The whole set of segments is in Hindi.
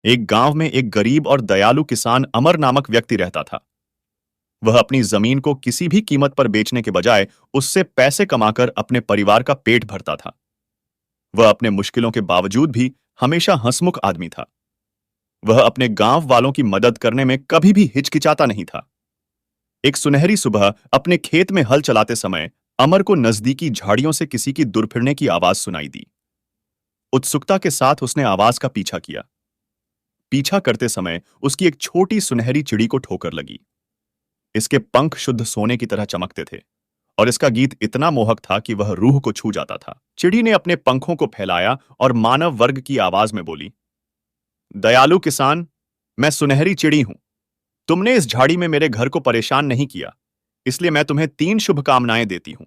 एक गांव में एक गरीब और दयालु किसान अमर नामक व्यक्ति रहता था। वह अपनी जमीन को किसी भी कीमत पर बेचने के बजाय उससे पैसे कमाकर अपने परिवार का पेट भरता था। वह अपने मुश्किलों के बावजूद भी हमेशा हंसमुख आदमी था। वह अपने गांव वालों की मदद करने में कभी भी हिचकिचाता नहीं था। एक सुनहरी सुबह अपने खेत में हल चलाते समय अमर को नजदीकी झाड़ियों से किसी की दुरफिरने की आवाज सुनाई दी। उत्सुकता के साथ उसने आवाज का पीछा किया। पीछा करते समय उसकी एक छोटी सुनहरी चिड़ी को ठोकर लगी। इसके पंख शुद्ध सोने की तरह चमकते थे और इसका गीत इतना मोहक था कि वह रूह को छू जाता था। चिड़ी ने अपने पंखों को फैलाया और मानव वर्ग की आवाज में बोली, दयालु किसान, मैं सुनहरी चिड़ी हूं। तुमने इस झाड़ी में मेरे घर को परेशान नहीं किया, इसलिए मैं तुम्हें 3 शुभकामनाएं देती हूं।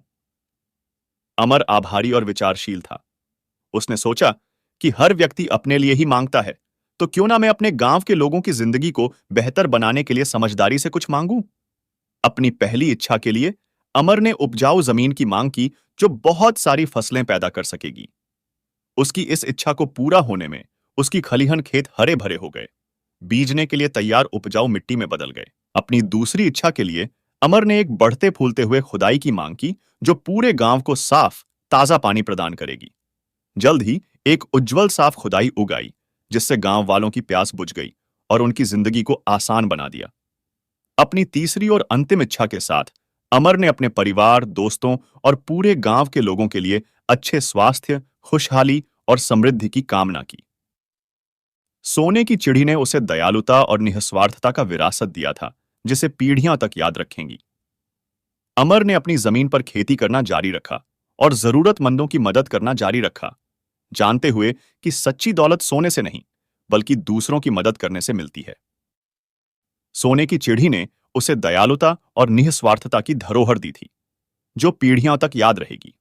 अमर आभारी और विचारशील था। उसने सोचा कि हर व्यक्ति अपने लिए ही मांगता है, तो क्यों ना मैं अपने गांव के लोगों की जिंदगी को बेहतर बनाने के लिए समझदारी से कुछ मांगूं। अपनी पहली इच्छा के लिए अमर ने उपजाऊ जमीन की मांग की, जो बहुत सारी फसलें पैदा कर सकेगी। उसकी इस इच्छा को पूरा होने में उसकी खलिहन खेत हरे भरे हो गए, बीजने के लिए तैयार उपजाऊ मिट्टी में बदल गए। अपनी दूसरी इच्छा के लिए अमर ने एक बढ़ते फूलते हुए खुदाई की मांग की, जो पूरे गांव को साफ ताजा पानी प्रदान करेगी। जल्द ही एक उज्जवल साफ खुदाई उगाई, जिससे गांव वालों की प्यास बुझ गई और उनकी जिंदगी को आसान बना दिया। अपनी तीसरी और अंतिम इच्छा के साथ अमर ने अपने परिवार, दोस्तों और पूरे गांव के लोगों के लिए अच्छे स्वास्थ्य, खुशहाली और समृद्धि की कामना की। सोने की चिड़ी ने उसे दयालुता और निस्वार्थता का विरासत दिया था, जिसे पीढ़ियां तक याद रखेंगी। अमर ने अपनी जमीन पर खेती करना जारी रखा और जरूरतमंदों की मदद करना जारी रखा, जानते हुए कि सच्ची दौलत सोने से नहीं, बल्कि दूसरों की मदद करने से मिलती है। सोने की चिड़ी ने उसे दयालुता और निस्वार्थता की धरोहर दी थी, जो पीढ़ियों तक याद रहेगी।